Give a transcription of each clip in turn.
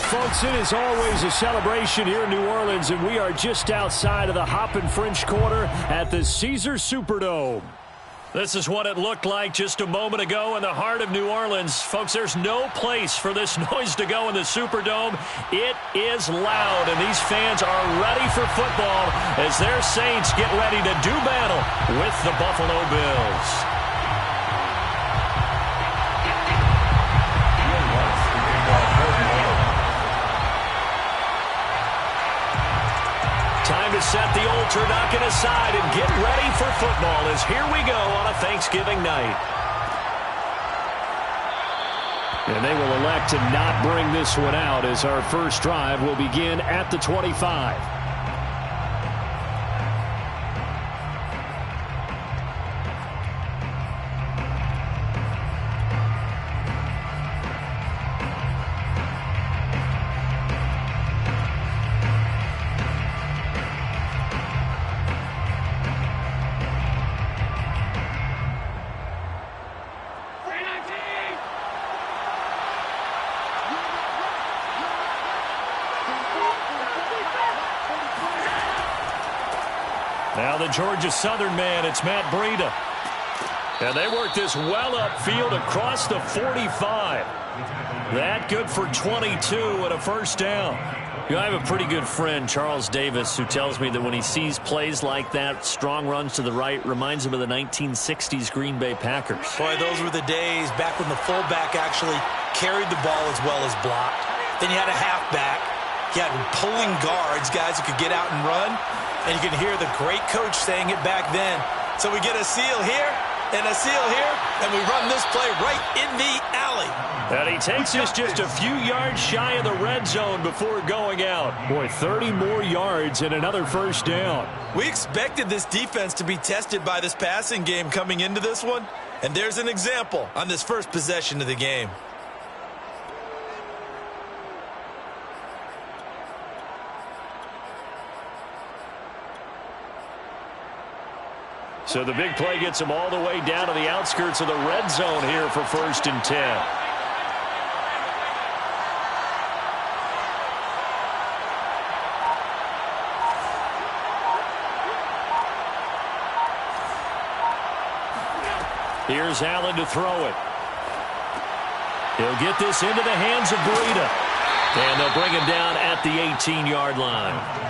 Folks, it is always a celebration here in New Orleans, and we are just outside of the Hoppin' French Quarter at the Caesars Superdome. This is what it looked like just a moment ago in the heart of New Orleans. Folks, there's no place for this noise to go in the Superdome. It is loud, and these fans are ready for football as their Saints get ready to do battle with the Buffalo Bills. Time to set the old turducken aside and get ready for football as here we go on a Thanksgiving night. And they will elect to not bring this one out as our first drive will begin at the 25. Now the Georgia Southern man, it's Matt Breida. And they work this well upfield across the 45. That good for 22 and a first down. You know, I have a pretty good friend, Charles Davis, who tells me that when he sees plays like that, strong runs to the right, reminds him of the 1960s Green Bay Packers. Boy, those were the days back when the fullback actually carried the ball as well as blocked. Then you had a halfback. You had pulling guards, guys who could get out and run. And you can hear the great coach saying it back then. So we get a seal here and a seal here, and we run this play right in the alley. And he takes us just a few yards shy of the red zone before going out. Boy, 30 more yards and another first down. We expected this defense to be tested by this passing game coming into this one. And there's an example on this first possession of the game. So the big play gets him all the way down to the outskirts of the red zone here for 1st and 10. Here's Allen to throw it. He'll get this into the hands of Breida. And they'll bring him down at the 18-yard line.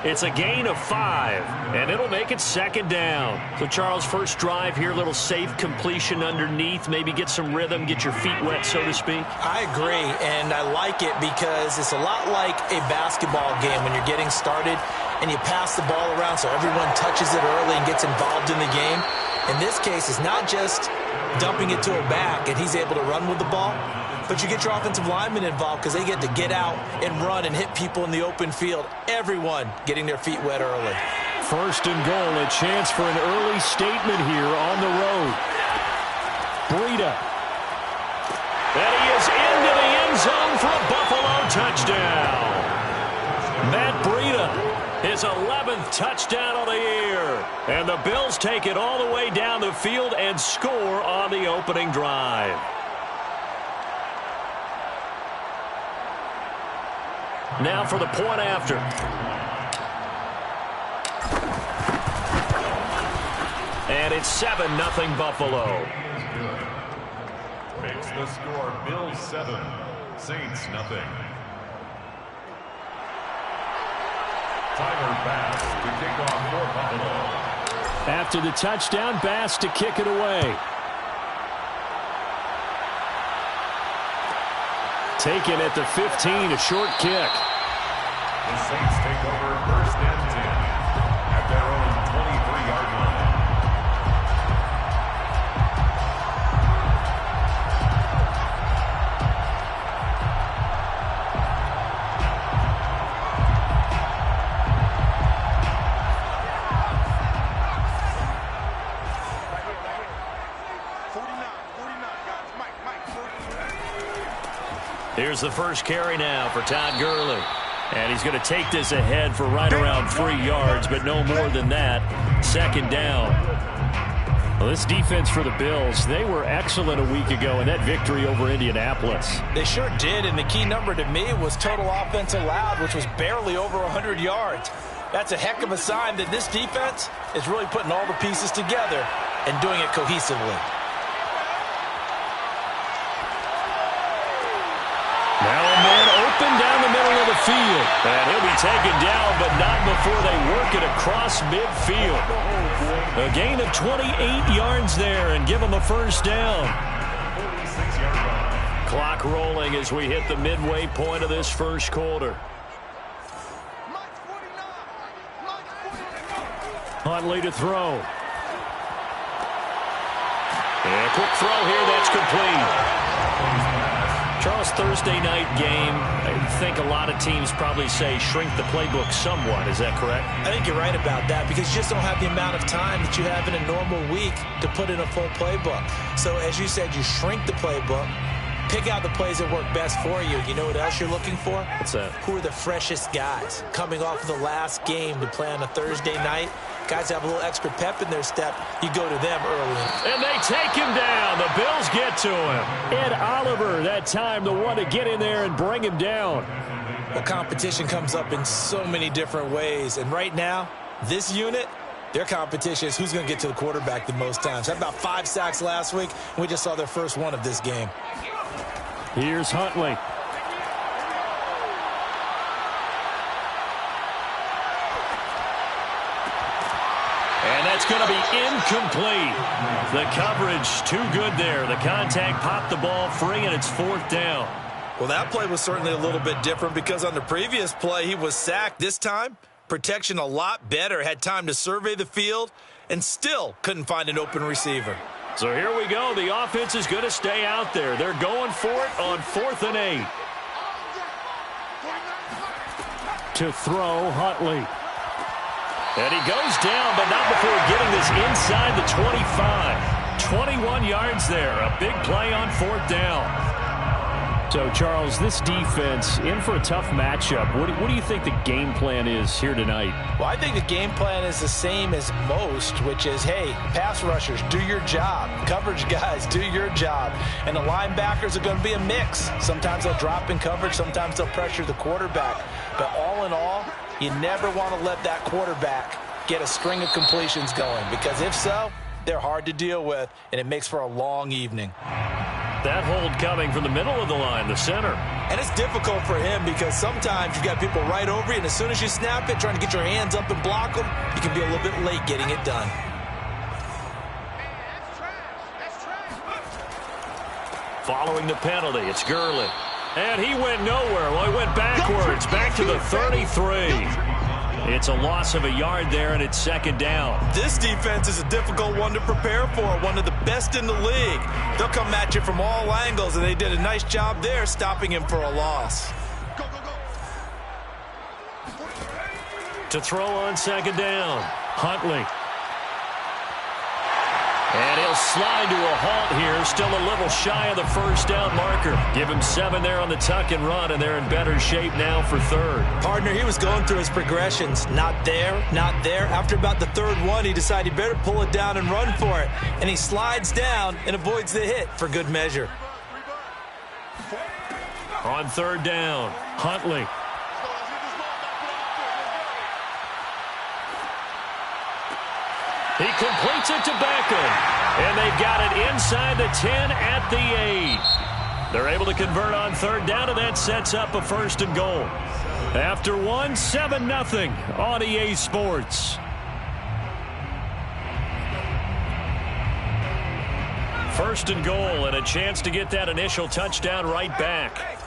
It's a gain of 5, and it'll make it 2nd down. So, Charles, first drive here, little safe completion underneath, maybe get some rhythm, get your feet wet, so to speak. I agree, and I like it because it's a lot like a basketball game when you're getting started and you pass the ball around so everyone touches it early and gets involved in the game. In this case, it's not just dumping it to a back and he's able to run with the ball, but you get your offensive linemen involved because they get to get out and run and hit people in the open field. Everyone getting their feet wet early. 1st and goal, a chance for an early statement here on the road. Breida. And he is into the end zone for a Buffalo touchdown. Matt Breida, his 11th touchdown of the year. And the Bills take it all the way down the field and score on the opening drive. Now for the point after. And it's 7-0 Buffalo. Makes the score Bills 7, Saints nothing. Tyler Bass to kick off for Buffalo. After the touchdown, Bass to kick it away. Taken at the 15, a short kick. The Saints take over 1st and 10 at their own 23-yard line. Here's the first carry now for Todd Gurley. And he's going to take this ahead for right around 3 yards, but no more than that. 2nd down. Well, this defense for the Bills, they were excellent a week ago in that victory over Indianapolis. They sure did, and the key number to me was total offense allowed, which was barely over 100 yards. That's a heck of a sign that this defense is really putting all the pieces together and doing it cohesively. Now a man open down the middle of the field. And he'll be taken down, but not before they work it across midfield. A gain of 28 yards there and give them a first down. Clock rolling as we hit the midway point of this first quarter. Huntley to throw. And a quick throw here, that's complete. Charles, Thursday night game, I think a lot of teams probably say shrink the playbook somewhat. Is that correct? I think you're right about that because you just don't have the amount of time that you have in a normal week to put in a full playbook. So as you said, you shrink the playbook, pick out the plays that work best for you. You know what else you're looking for? What's that? Who are the freshest guys coming off of the last game to play on a Thursday night? Guys have a little extra pep in their step. You go to them early. And they take him down. The Bills get to him. Ed Oliver, that time, the one to get in there and bring him down. The competition comes up in so many different ways. And right now, this unit, their competition is who's going to get to the quarterback the most times. Had about 5 sacks last week, and we just saw their first one of this game. Here's Huntley. And that's going to be incomplete. The coverage too good there. The contact popped the ball free, and it's 4th down. Well, that play was certainly a little bit different because on the previous play, he was sacked. This time, protection a lot better. Had time to survey the field and still couldn't find an open receiver. So here we go. The offense is going to stay out there. They're going for it on 4th and 8. To throw, Huntley. And he goes down, but not before getting this inside the 25. 21 yards there. A big play on 4th down. So, Charles, this defense in for a tough matchup. What do you think the game plan is here tonight? Well, I think the game plan is the same as most, which is, hey, pass rushers, do your job. Coverage guys, do your job. And the linebackers are going to be a mix. Sometimes they'll drop in coverage. Sometimes they'll pressure the quarterback. But all in all, you never want to let that quarterback get a string of completions going, because if so, they're hard to deal with, and it makes for a long evening. That hold coming from the middle of the line, the center. And it's difficult for him because sometimes you've got people right over you, and as soon as you snap it, trying to get your hands up and block them, you can be a little bit late getting it done. Following the penalty, it's Gurley. And he went nowhere. Well, he went backwards, back to the 33. It's a loss of a yard there, and it's 2nd down. This defense is a difficult one to prepare for, one of the best in the league. They'll come at you from all angles, and they did a nice job there stopping him for a loss. To throw on 2nd down, Huntley. And he'll slide to a halt here, still a little shy of the first down marker. Give him 7 there on the tuck and run, and they're in better shape now for 3rd. Partner, he was going through his progressions. Not there, not there. After about the 3rd one, he decided he better pull it down and run for it. And he slides down and avoids the hit for good measure. On 3rd down, Huntley. He completes it to Beckham, and they've got it inside the 10 at the 8. They're able to convert on 3rd down, and that sets up a 1st and goal. After 7-0 on EA Sports. 1st and goal, and a chance to get that initial touchdown right back.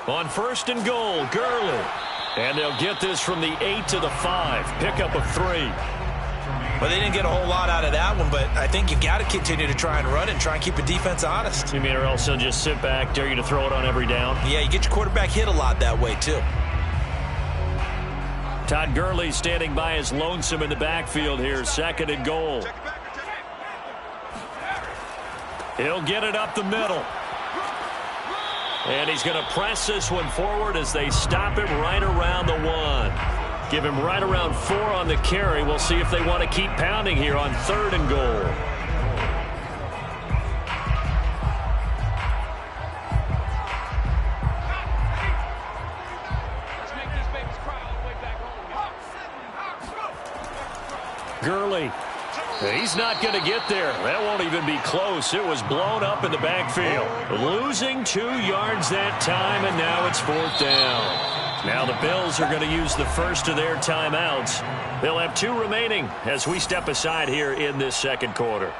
On 1st and goal, Gurley. And they'll get this from the 8 to the 5. Pickup of 3. Well, they didn't get a whole lot out of that one, but I think you got to continue to try and run and try and keep the defense honest. You mean or else they'll just sit back, dare you to throw it on every down? Yeah, you get your quarterback hit a lot that way, too. Todd Gurley standing by as lonesome in the backfield here. 2nd and goal. He'll get it up the middle. And he's going to press this one forward as they stop him right around the 1. Give him right around 4 on the carry. We'll see if they want to keep pounding here on 3rd and goal. Gurley. He's not going to get there. That won't even be close. It was blown up in the backfield. Losing 2 yards that time, and now it's 4th down. Now the Bills are going to use the first of their timeouts. They'll have 2 remaining as we step aside here in this second quarter.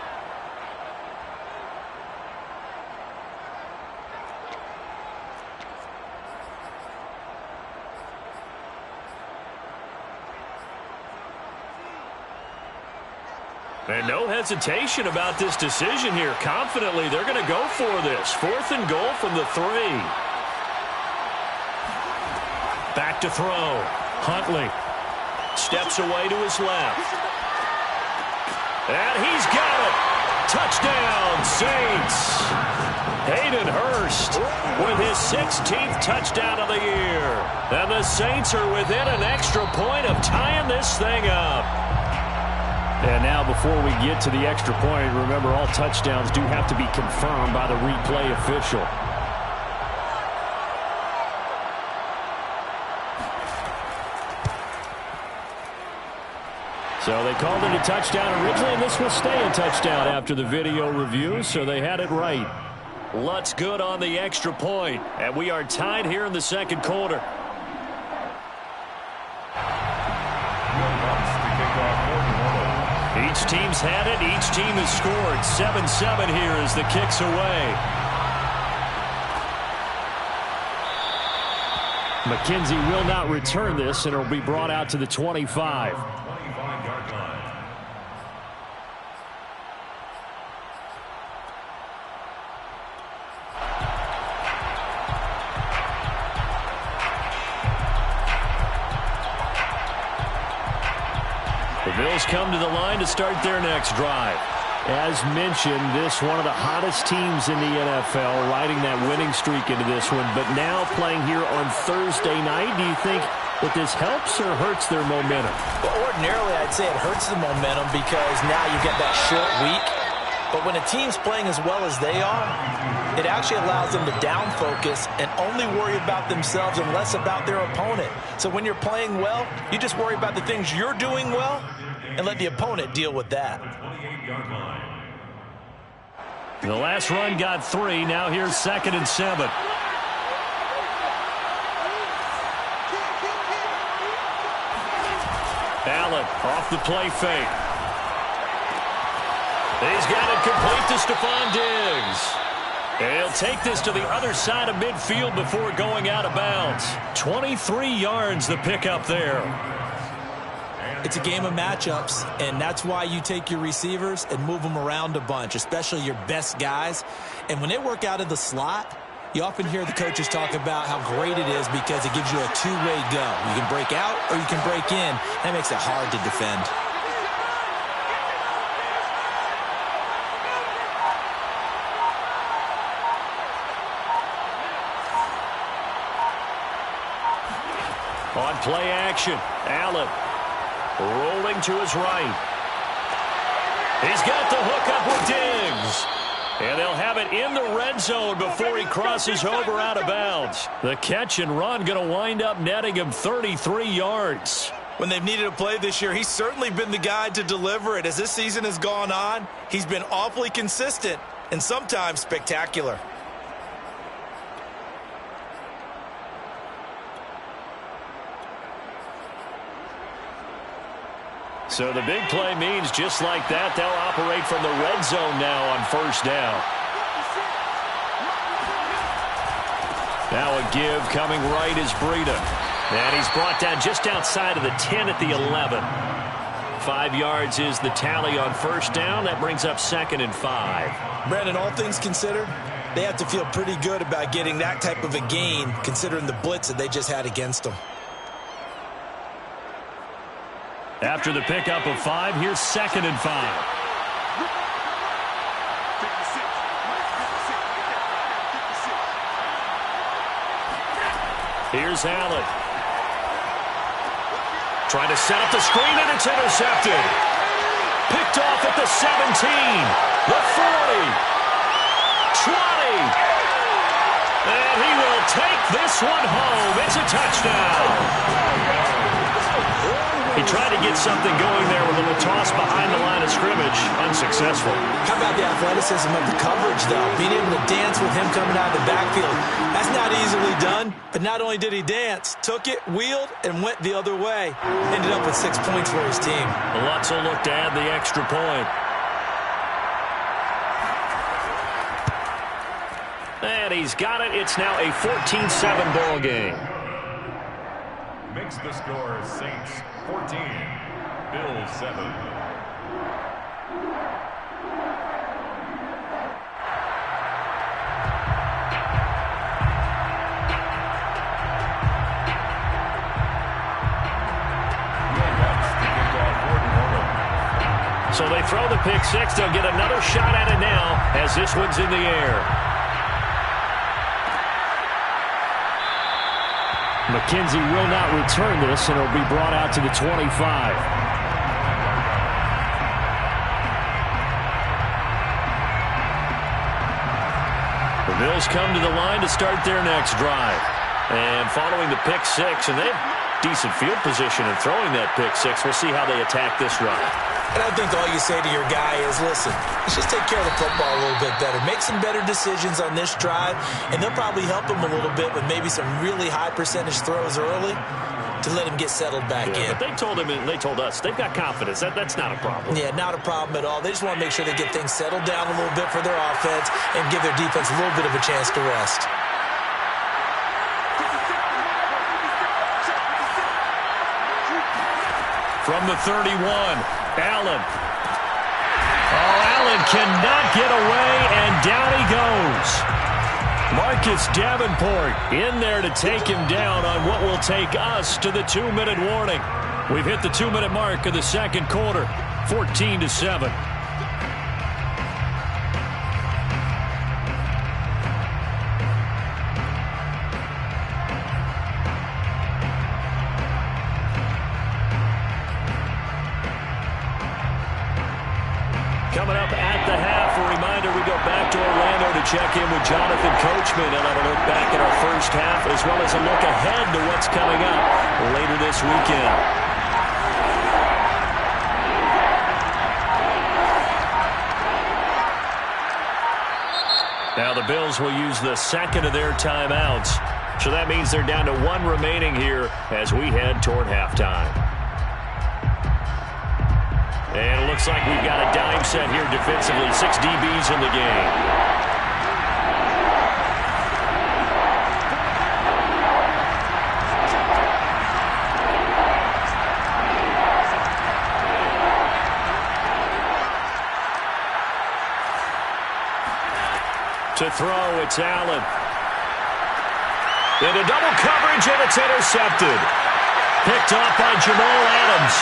And no hesitation about this decision here. Confidently, they're going to go for this. 4th and goal from the 3. Back to throw. Huntley steps away to his left. And he's got it. Touchdown, Saints. Hayden Hurst with his 16th touchdown of the year. And the Saints are within an extra point of tying this thing up. And now before we get to the extra point, remember all touchdowns do have to be confirmed by the replay official. So they called it a touchdown originally, and this will stay a touchdown after the video review, so they had it right. Lutz good on the extra point, and we are tied here in the second quarter. Each team's had it. Each team has scored. 7-7 here as the kick's away. McKenzie will not return this, and it'll be brought out to the 25. Bills come to the line to start their next drive. As mentioned, this one of the hottest teams in the NFL, riding that winning streak into this one, but now playing here on Thursday night. Do you think that this helps or hurts their momentum? Well, ordinarily, I'd say it hurts the momentum because now you get that short week. But when a team's playing as well as they are, it actually allows them to down focus and only worry about themselves and less about their opponent. So when you're playing well, you just worry about the things you're doing well and let the opponent deal with that. The last run got 3. Now here's 2nd and 7. Allen off the play fake. He's got it complete to Stephon Diggs. And he'll take this to the other side of midfield before going out of bounds. 23 yards the pickup there. It's a game of matchups, and that's why you take your receivers and move them around a bunch, especially your best guys. And when they work out of the slot, you often hear the coaches talk about how great it is because it gives you a two-way go. You can break out or you can break in. That makes it hard to defend. On play action, Allen rolling to his right. He's got the hook up with Diggs. And they'll have it in the red zone before he crosses over out of bounds. The catch and run going to wind up netting him 33 yards. When they've needed a play this year, he's certainly been the guy to deliver it. As this season has gone on, he's been awfully consistent and sometimes spectacular. So the big play means just like that, they'll operate from the red zone now on 1st down. Now a give coming right is Breida. And he's brought down just outside of the 10 at the 11. 5 yards is the tally on 1st down. That brings up 2nd and 5. Brandon, all things considered, they have to feel pretty good about getting that type of a gain considering the blitz that they just had against them. After the pickup of 5, here's 2nd and 5. Here's Allen. Trying to set up the screen, and it's intercepted. Picked off at the 17, the 40, 20. And he will take this one home. It's a touchdown. He tried to get something going there with a little toss behind the line of scrimmage. Unsuccessful. How about the athleticism of the coverage, though? Being able to dance with him coming out of the backfield. That's not easily done. But not only did he dance, took it, wheeled, and went the other way. Ended up with 6 points for his team. Lutz will look to add the extra point. And he's got it. It's now a 14-7 ball game. Makes the score Saints 14, Bills 7. So they throw the pick six. They'll get another shot at it now as this one's in the air. McKenzie will not return this, and it'll be brought out to the 25. The Bills come to the line to start their next drive. And following the pick six, and they have decent field position in throwing that pick six. We'll see how they attack this drive. And I think all you say to your guy is, listen, let's just take care of the football a little bit better. Make some better decisions on this drive, and they'll probably help him a little bit with maybe some really high percentage throws early to let him get settled back in. But they told him, and they told us, they've got confidence. That's not a problem. Yeah, not a problem at all. They just want to make sure they get things settled down a little bit for their offense and give their defense a little bit of a chance to rest. From the 31, Allen. Oh, Allen cannot get away, and down he goes. Marcus Davenport in there to take him down on what will take us to the 2-minute warning. We've hit the 2-minute mark of the second quarter, 14-7. Coming up at the half, a reminder, we go back to Orlando to check in with Jonathan Coachman and have a look back at our first half, as well as a look ahead to what's coming up later this weekend. Now the Bills will use the second of their timeouts, so that means they're down to one remaining here as we head toward halftime. And it looks like we've got a dime set here defensively. 6 DBs in the game. To throw, it's Allen. Into double coverage, and it's intercepted. Picked off by Jamal Adams.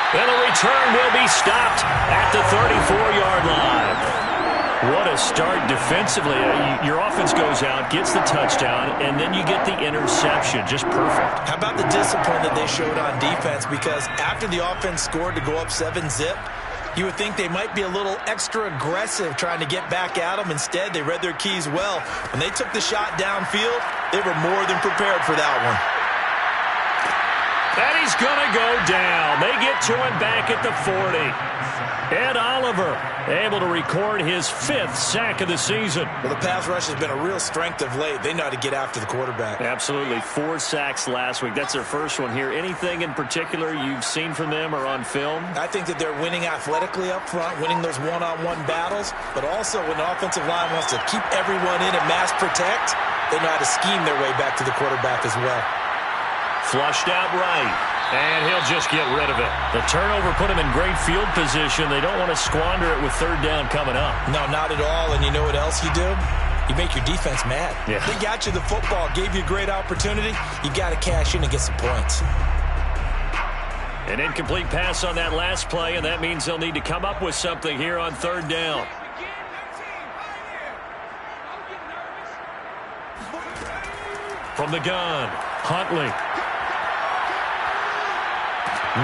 And the return will be stopped at the 34-yard line. What a start defensively. Your offense goes out, gets the touchdown, and then you get the interception. Just perfect. How about the discipline that they showed on defense? Because after the offense scored to go up 7-zip, you would think they might be a little extra aggressive trying to get back at them. Instead, they read their keys well. When they took the shot downfield, they were more than prepared for that one. And he's going to go down. They get to him back at the 40. Ed Oliver able to record his 5th sack of the season. Well, the pass rush has been a real strength of late. They know how to get after the quarterback. Absolutely. 4 sacks last week. That's their first one here. Anything in particular you've seen from them or on film? I think that they're winning athletically up front, winning those one-on-one battles, but also when the offensive line wants to keep everyone in and mass protect, they know how to scheme their way back to the quarterback as well. Flushed out right, and he'll just get rid of it. The turnover put him in great field position. They don't want to squander it with third down coming up. No, not at all, and you know what else you do? You make your defense mad. Yeah. They got you the football, gave you a great opportunity. You got to cash in and get some points. An incomplete pass on that last play, and that means they'll need to come up with something here on third down. From the gun, Huntley.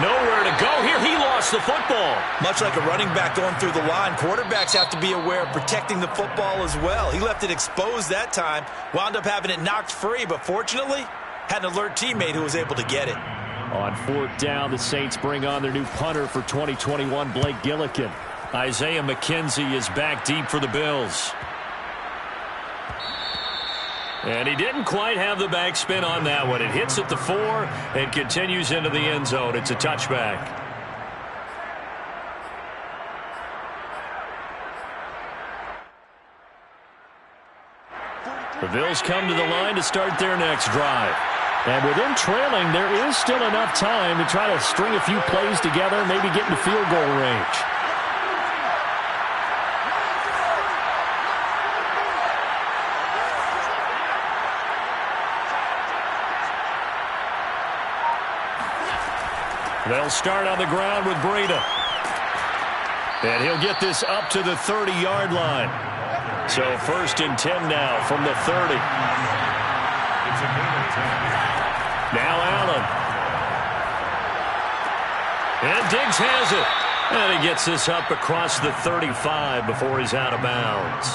Nowhere to go here. He lost the football. Much like a running back going through the line, quarterbacks have to be aware of protecting the football as well. He left it exposed that time, wound up having it knocked free, but fortunately, had an alert teammate who was able to get it. On fourth down, the Saints bring on their new punter for 2021, Blake Gillikin. Isaiah McKenzie is back deep for the Bills. And he didn't quite have the backspin on that one. It hits at the 4 and continues into the end zone. It's a touchback. The Bills come to the line to start their next drive. And with them trailing, there is still enough time to try to string a few plays together, maybe get into field goal range. They'll start on the ground with Breida. And he'll get this up to the 30-yard line. So 1st and 10 now from the 30. It's a gain of 10. Now Allen. And Diggs has it. And he gets this up across the 35 before he's out of bounds.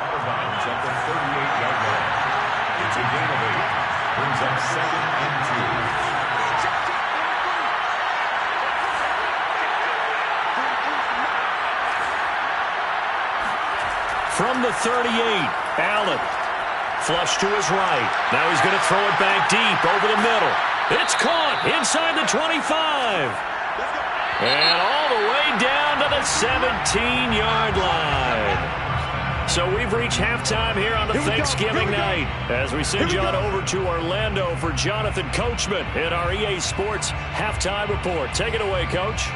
Out of bounds at the 38-yard line. It's a gain of 8. Brings up 2nd and 2. From the 38, Allen. Flush to his right. Now he's going to throw it back deep over the middle. It's caught inside the 25. And all the way down to the 17-yard line. So we've reached halftime here on the Thanksgiving night as we send you on over to Orlando for Jonathan Coachman in our EA Sports Halftime Report. Take it away, Coach.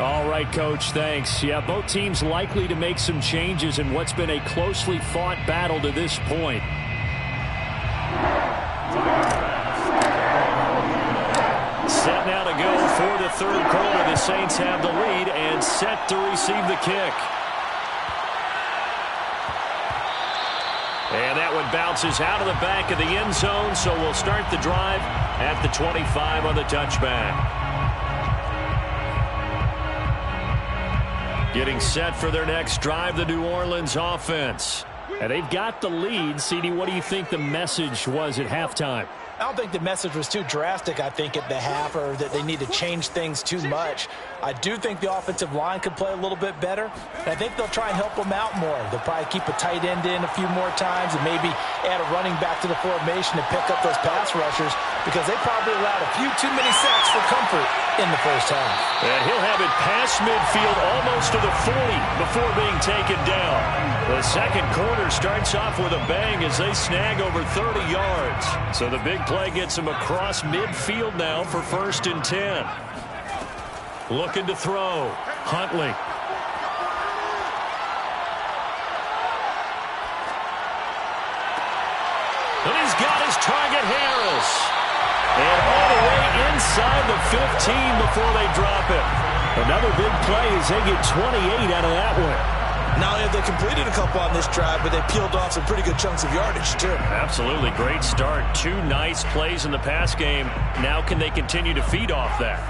All right, Coach, thanks. Yeah, both teams likely to make some changes in what's been a closely fought battle to this point. Set now to go for the third quarter. The Saints have the lead and set to receive the kick. And that one bounces out of the back of the end zone, so we'll start the drive at the 25 on the touchback. Getting set for their next drive, the New Orleans offense. And they've got the lead. CD, what do you think the message was at halftime? I don't think the message was too drastic, I think, at the half, or that they need to change things too much. I do think the offensive line could play a little bit better. And I think they'll try and help them out more. They'll probably keep a tight end in a few more times and maybe add a running back to the formation to pick up those pass rushers, because they probably allowed a few too many sacks for comfort in the first half. And he'll have it past midfield almost to the 40 before being taken down. The second quarter starts off with a bang as they snag over 30 yards. So the big play gets him across midfield now for 1st and 10. Looking to throw. Huntley. And he's got his target, Harris. And all the way inside the 15 before they drop it. Another big play as they get 28 out of that one. Not only have they completed a couple on this drive, but they peeled off some pretty good chunks of yardage, too. Absolutely. Great start. 2 nice plays in the pass game. Now can they continue to feed off that?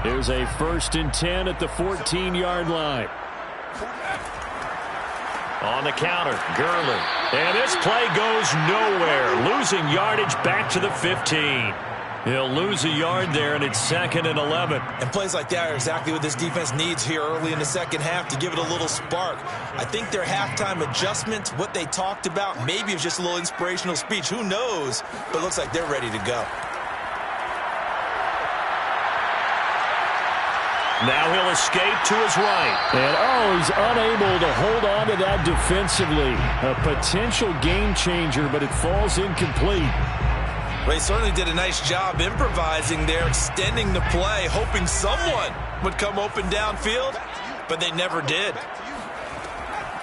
Here's a 1st and 10 at the 14-yard line. On the counter, Gurley. And this play goes nowhere. Losing yardage back to the 15. He'll lose a yard there, and it's 2nd and 11. And plays like that are exactly what this defense needs here early in the second half to give it a little spark. I think their halftime adjustment, what they talked about, maybe it was just a little inspirational speech. Who knows? But it looks like they're ready to go. Now he'll escape to his right. And, he's unable to hold on to that defensively. A potential game changer, but it falls incomplete. They certainly did a nice job improvising there, extending the play, hoping someone would come open downfield, but they never did.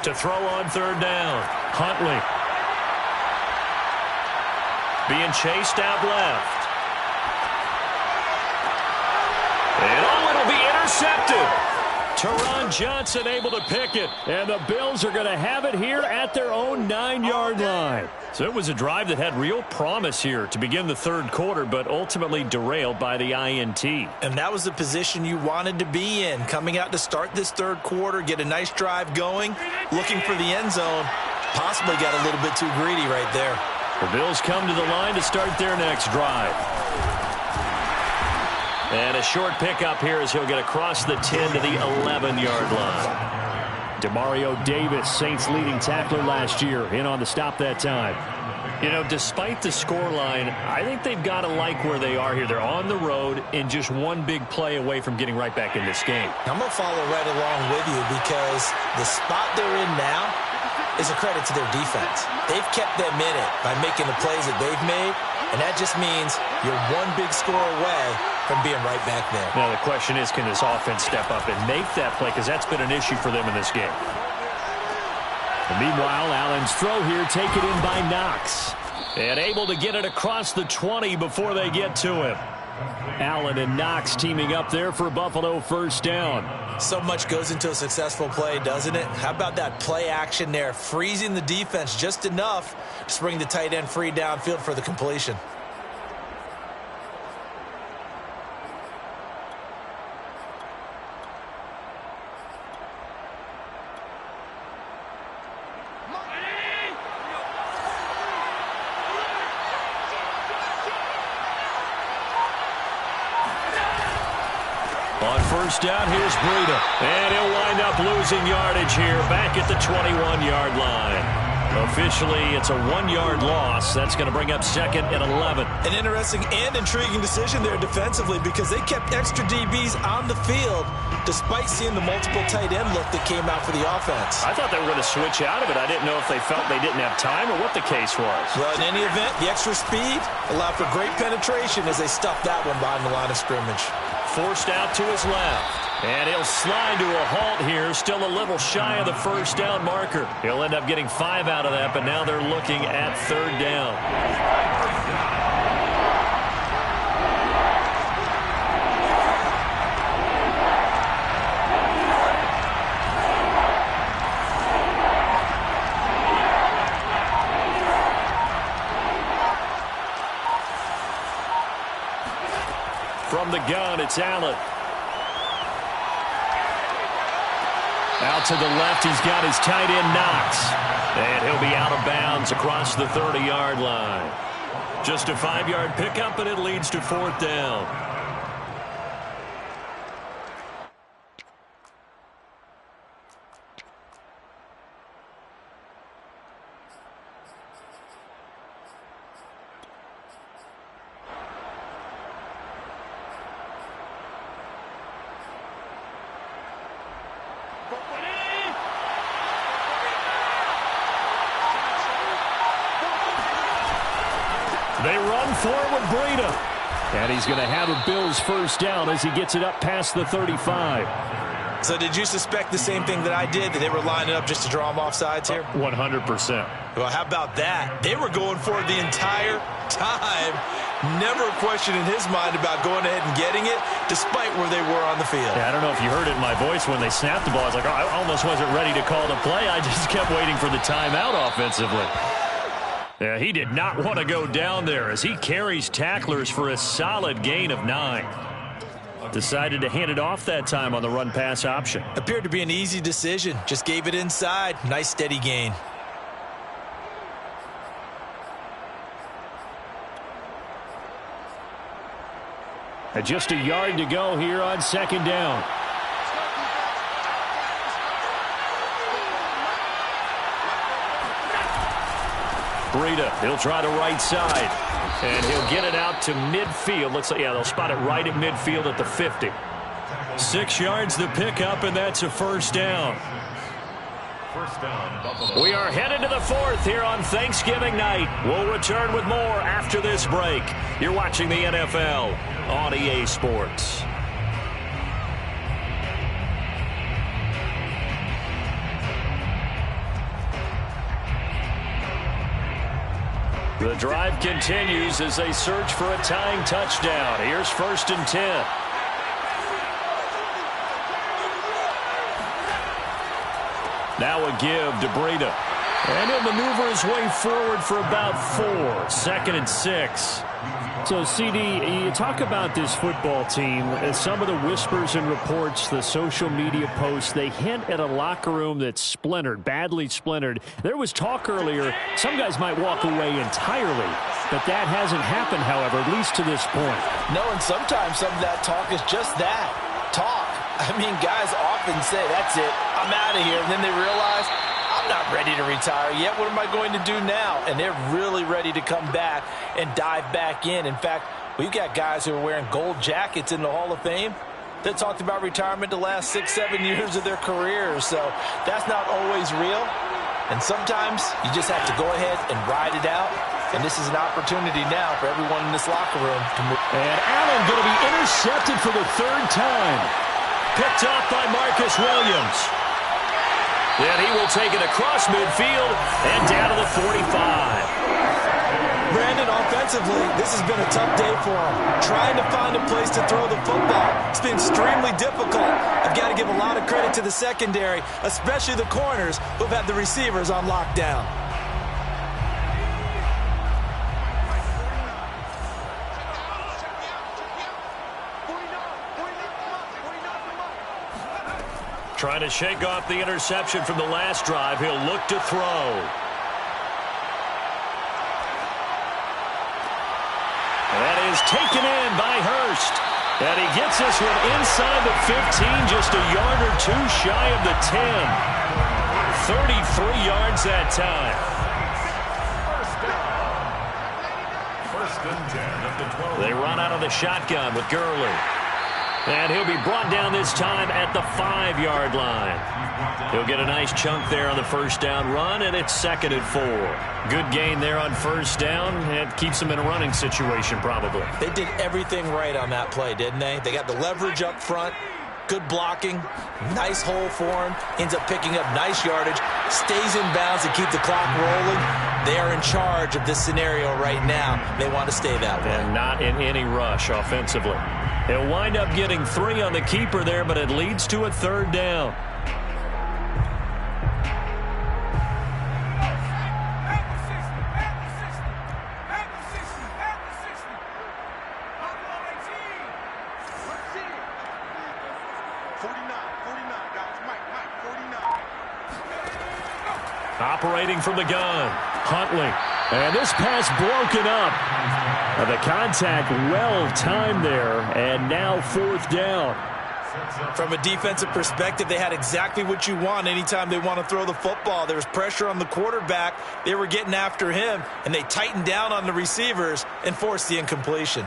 To throw on 3rd down, Huntley. Being chased out left. And it'll be intercepted. Teron Johnson able to pick it. And the Bills are going to have it here at their own 9-yard line. So it was a drive that had real promise here to begin the third quarter, but ultimately derailed by the INT. And that was the position you wanted to be in. Coming out to start this third quarter, get a nice drive going, looking for the end zone. Possibly got a little bit too greedy right there. The Bills come to the line to start their next drive. And a short pickup here as he'll get across the 10 to the 11-yard line. Demario Davis, Saints leading tackler last year, in on the stop that time. You know, despite the scoreline, I think they've got to like where they are here. They're on the road and just one big play away from getting right back in this game. I'm going to follow right along with you because the spot they're in now is a credit to their defense. They've kept them in it by making the plays that they've made, and that just means you're one big score away from being right back there. Now the question is, can this offense step up and make that play? Because that's been an issue for them in this game. And meanwhile, Allen's throw here taken in by Knox. And able to get it across the 20 before they get to him. Allen and Knox teaming up there for Buffalo first down. So much goes into a successful play, doesn't it? How about that play action there? Freezing the defense just enough to bring the tight end free downfield for the completion. On first down, here's Breida. And he'll wind up losing yardage here back at the 21-yard line. Officially, it's a 1-yard loss. That's going to bring up second and 11. An interesting and intriguing decision there defensively because they kept extra DBs on the field despite seeing the multiple tight end look that came out for the offense. I thought they were going to switch out of it. I didn't know if they felt they didn't have time or what the case was. Well, in any event, the extra speed allowed for great penetration as they stuffed that one behind the line of scrimmage. Forced out to his left. And he'll slide to a halt here. Still a little shy of the first down marker. He'll end up getting 5 out of that, but now they're looking at third down. From the gun, it's Allen. Out to the left, he's got his tight end Knox. And he'll be out of bounds across the 30-yard line. Just a 5-yard pickup, and it leads to fourth down. They run forward, Breida. And he's going to have a Bills first down as he gets it up past the 35. So did you suspect the same thing that I did, that they were lining up just to draw them off sides here? 100%. Well, how about that? They were going for it the entire time. Never a question in his mind about going ahead and getting it, despite where they were on the field. Yeah, I don't know if you heard it in my voice when they snapped the ball. I was like, oh, I almost wasn't ready to call the play. I just kept waiting for the timeout offensively. Yeah, he did not want to go down there as he carries tacklers for a solid gain of 9. Decided to hand it off that time on the run-pass option. Appeared to be an easy decision. Just gave it inside. Nice steady gain. And just a yard to go here on second down. Breida, he'll try the right side. And he'll get it out to midfield. Looks like, yeah, they'll spot it right at midfield at the 50. 6 yards the pickup, and that's a first down. We are headed to the fourth here on Thanksgiving night. We'll return with more after this break. You're watching the NFL on EA Sports. The drive continues as they search for a tying touchdown. Here's 1st and 10. Now a give to Breida. And he'll maneuver his way forward for about 4. 2nd and 6. So, CD, you talk about this football team, and some of the whispers and reports, the social media posts, they hint at a locker room that's splintered, badly splintered. There was talk earlier, some guys might walk away entirely, but that hasn't happened, however, at least to this point. No, and sometimes some of that talk is just that, talk. I mean, guys often say, that's it, I'm out of here, and then they realize, I'm not ready to retire yet. What am I going to do now? And they're really ready to come back and dive back in. In fact, we've got guys who are wearing gold jackets in the Hall of Fame that talked about retirement the last 6-7 years of their careers. So that's not always real. And sometimes you just have to go ahead and ride it out. And this is an opportunity now for everyone in this locker room to move. And Allen going to be intercepted for the 3rd time. Picked up by Marcus Williams. And he will take it across midfield and down to the 45. Brandon, offensively, this has been a tough day for him. Trying to find a place to throw the football. It's been extremely difficult. I've got to give a lot of credit to the secondary, especially the corners who've had the receivers on lockdown. Trying to shake off the interception from the last drive. He'll look to throw. That is taken in by Hurst. And he gets this one inside the 15, just a yard or 2 shy of the 10. 33 yards that time. First and 10 at the 12. They run out of the shotgun with Gurley. And he'll be brought down this time at the 5-yard line. He'll get a nice chunk there on the first down run, and it's 2nd and 4. Good gain there on first down. It keeps him in a running situation, probably. They did everything right on that play, didn't they? They got the leverage up front, good blocking, nice hole for him, ends up picking up nice yardage, stays in bounds to keep the clock rolling. They are in charge of this scenario right now. They want to stay that way. And not in any rush offensively. He'll wind up getting 3 on the keeper there, but it leads to a 3rd down. Operating from the gun, Huntley. And this pass broken up. The contact well-timed there, and now 4th down. From a defensive perspective, they had exactly what you want anytime they want to throw the football. There was pressure on the quarterback. They were getting after him, and they tightened down on the receivers and forced the incompletion.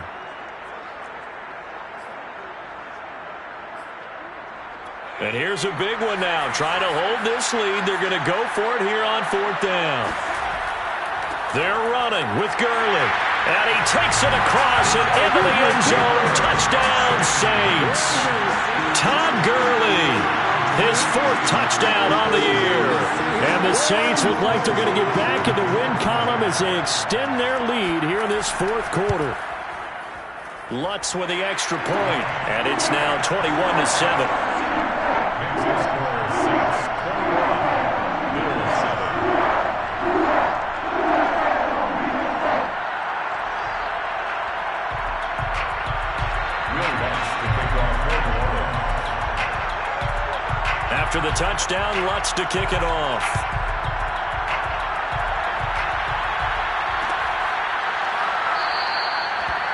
And here's a big one now. Trying to hold this lead. They're going to go for it here on 4th down. They're running with Gurley. And he takes it across and into the end zone. Touchdown, Saints. Todd Gurley, his 4th touchdown on the year. And the Saints look like they're going to get back in the win column as they extend their lead here in this 4th quarter. Lutz with the extra point, and it's now 21-7. After the touchdown, Lutz to kick it off.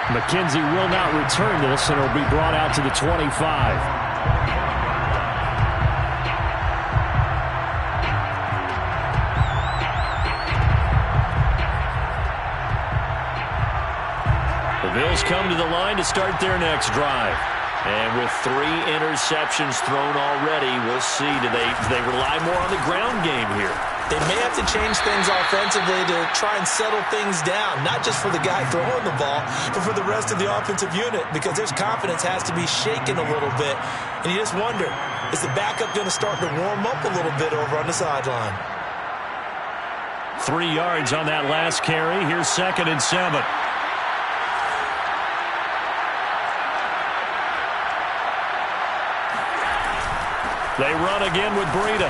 McKenzie will not return this, and it'll be brought out to the 25. The Bills come to the line to start their next drive. And with 3 interceptions thrown already, we'll see. Do they rely more on the ground game here? They may have to change things offensively to try and settle things down, not just for the guy throwing the ball, but for the rest of the offensive unit, because their confidence has to be shaken a little bit. And you just wonder, is the backup going to start to warm up a little bit over on the sideline? 3 yards on that last carry. Here's 2nd and 7. They run again with Breida.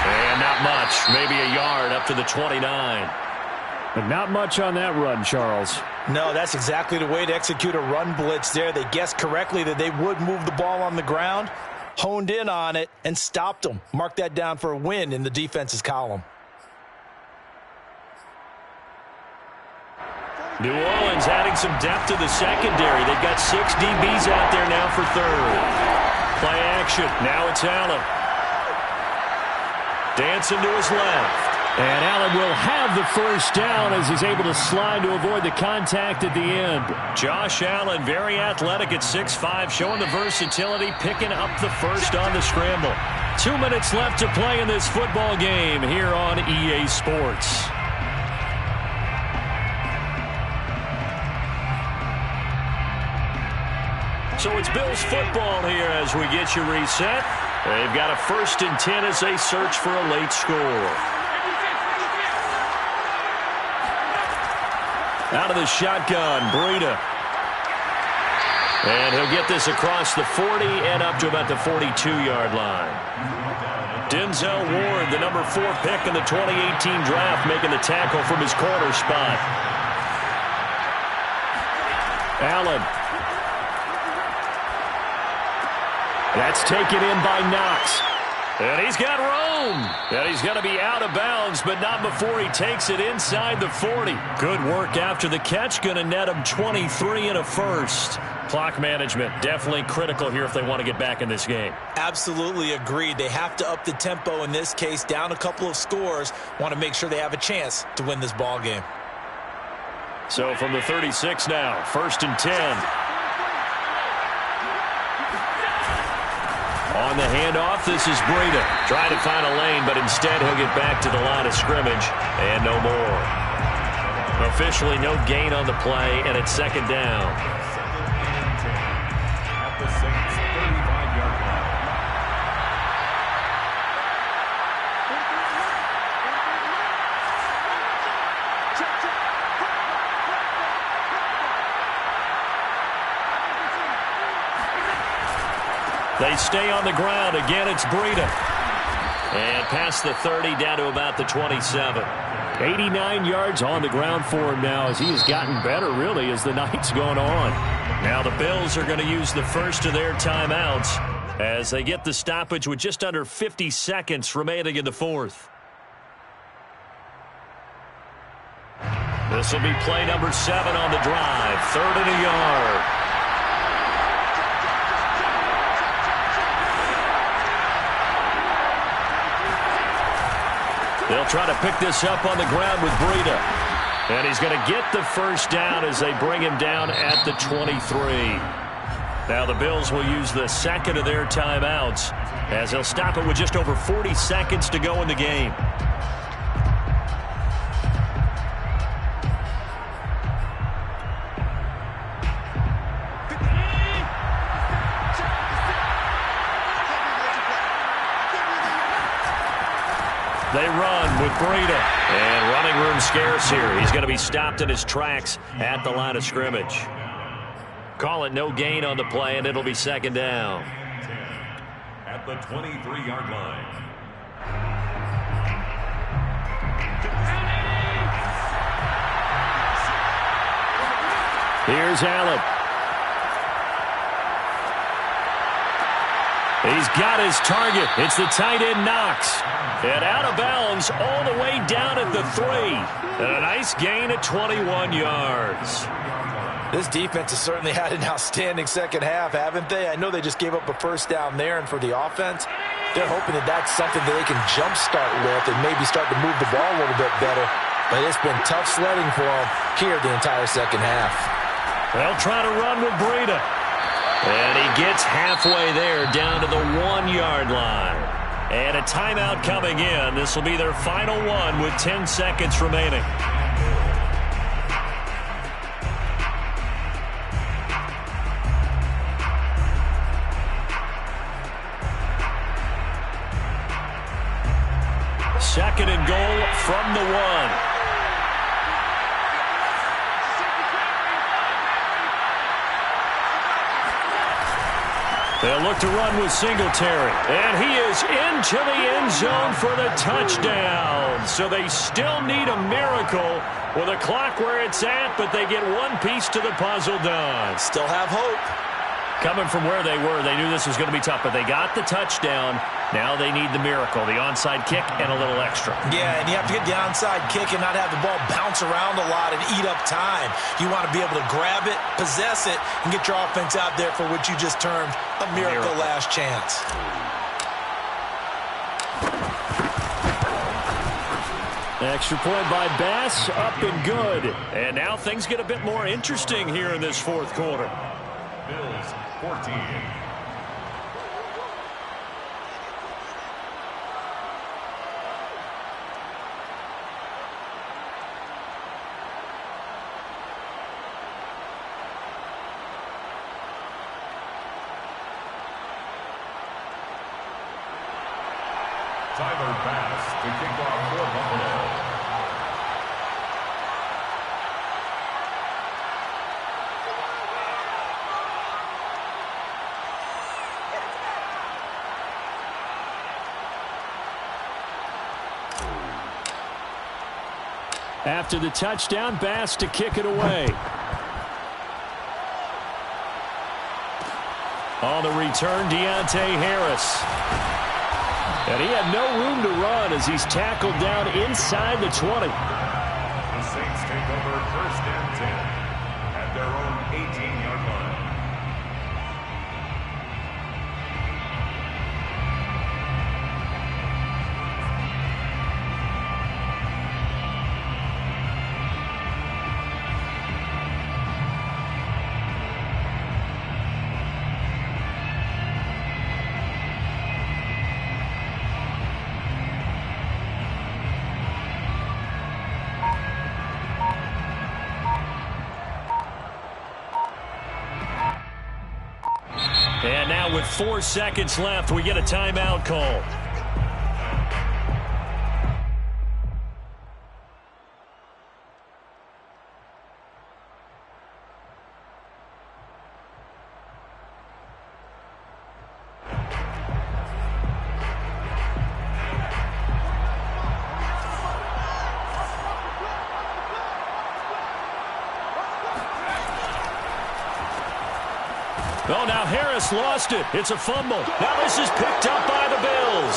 And not much. Maybe a yard up to the 29. But not much on that run, Charles. No, that's exactly the way to execute a run blitz there. They guessed correctly that they would move the ball on the ground, honed in on it, and stopped them. Mark that down for a win in the defense's column. New Orleans adding some depth to the secondary. They've got 6 DBs out there now for third. Play action. Now it's Allen. Dancing to his left. And Allen will have the first down as he's able to slide to avoid the contact at the end. Josh Allen, very athletic at 6'5", showing the versatility, picking up the first on the scramble. 2 minutes left to play in this football game here on EA Sports. So it's Bills football here as we get you reset. They've got a 1st and 10 as they search for a late score. Out of the shotgun, Breida. And he'll get this across the 40 and up to about the 42-yard line. Denzel Ward, the number 4 pick in the 2018 draft, making the tackle from his corner spot. Allen. That's taken in by Knox. And he's got room. And he's going to be out of bounds, but not before he takes it inside the 40. Good work after the catch. Going to net him 23 and a first. Clock management definitely critical here if they want to get back in this game. Absolutely agreed. They have to up the tempo in this case, down a couple of scores. Want to make sure they have a chance to win this ball game. So from the 36 now, 1st and 10. On the handoff, this is Breida. Trying to find a lane, but instead he'll get back to the line of scrimmage, and no more. Officially no gain on the play, and it's 2nd down. At the Saints' 35-yard line. They stay on the ground. Again, it's Breida. And past the 30, down to about the 27. 89 yards on the ground for him now as he has gotten better, really, as the night's gone on. Now the Bills are going to use the first of their timeouts as they get the stoppage with just under 50 seconds remaining in the 4th. This will be play number 7 on the drive. 3rd and a yard. They'll try to pick this up on the ground with Breida. And he's going to get the first down as they bring him down at the 23. Now the Bills will use the 2nd of their timeouts as they'll stop it with just over 40 seconds to go in the game. They run with Breida. And running room scarce here. He's going to be stopped in his tracks at the line of scrimmage. Call it no gain on the play, and it'll be 2nd down. At the 23-yard line. Here's Allen. He's got his target. It's the tight end Knox. And out of bounds all the way down at the 3. And a nice gain at 21 yards. This defense has certainly had an outstanding second half, haven't they? I know they just gave up a first down there, and for the offense, they're hoping that that's something that they can jumpstart with and maybe start to move the ball a little bit better. But it's been tough sledding for them here the entire second half. They'll try to run with Breida. And he gets halfway there down to the 1-yard line. And a timeout coming in. This will be their final one with 10 seconds remaining. Second and goal from the 1. They'll look to run with Singletary. And he is into the end zone for the touchdown. So they still need a miracle with a clock where it's at, but they get one piece to the puzzle done. Still have hope. Coming from where they were, they knew this was going to be tough, but they got the touchdown. Now they need the miracle, the onside kick and a little extra. Yeah, and you have to get the onside kick and not have the ball bounce around a lot and eat up time. You want to be able to grab it, possess it, and get your offense out there for what you just termed a miracle last chance. Extra point by Bass, up and good. And now things get a bit more interesting here in this fourth quarter. Bills 14. Tyler Bass to kick off for Buffalo. After the touchdown, Bass to kick it away. On the return, Deontay Harris. And he had no room to run as he's tackled down inside the 20. The Saints take over first and 10 at their own 18-yard line. And now with 4 seconds left, we get a timeout call. Oh, now Harris lost it. It's a fumble. Now this is picked up by the Bills.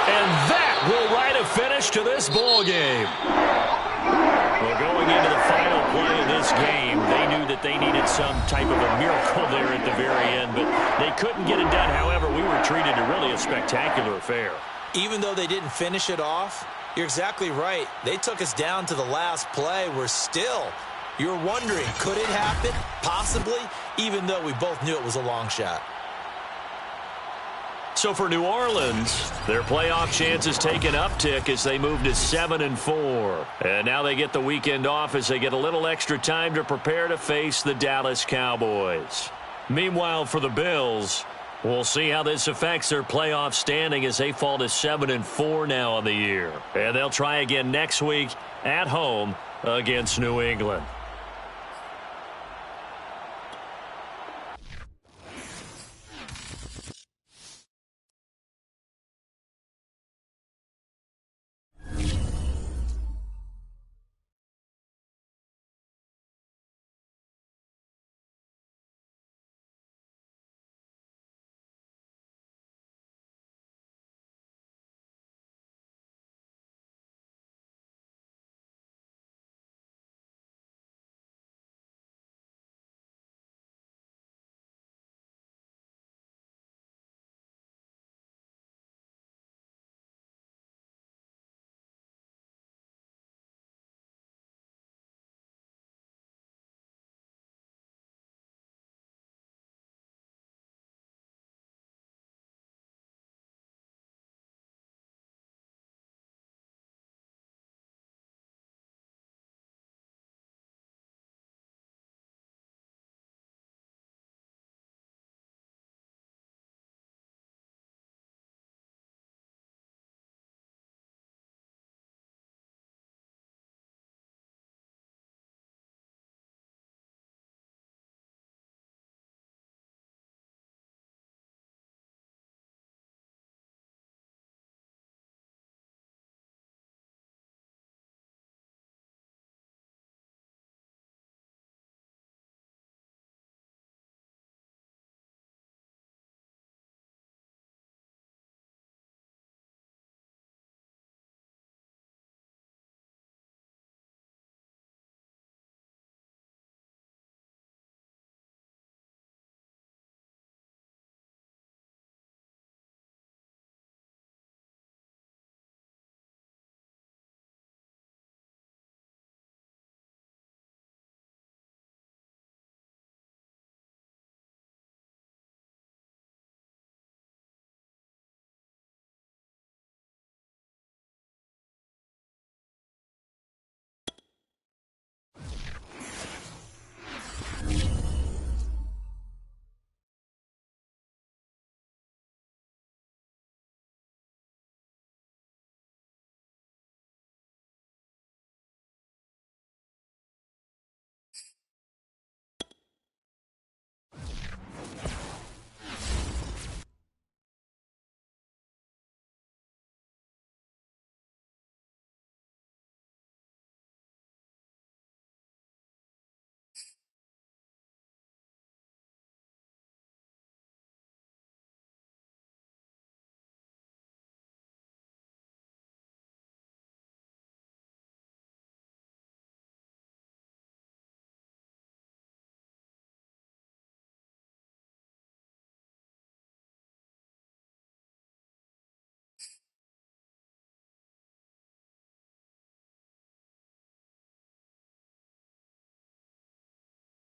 And that will write a finish to this ball game. Well, going into the final play of this game, they knew that they needed some type of a miracle there at the very end, but they couldn't get it done. However, we were treated to really a spectacular affair. Even though they didn't finish it off, you're exactly right. They took us down to the last play. We're still... You're wondering, could it happen? Possibly, even though we both knew it was a long shot. So for New Orleans, their playoff chances take an uptick as they move to 7-4. And now they get the weekend off as they get a little extra time to prepare to face the Dallas Cowboys. Meanwhile, for the Bills, we'll see how this affects their playoff standing as they fall to 7-4 now on the year. And they'll try again next week at home against New England.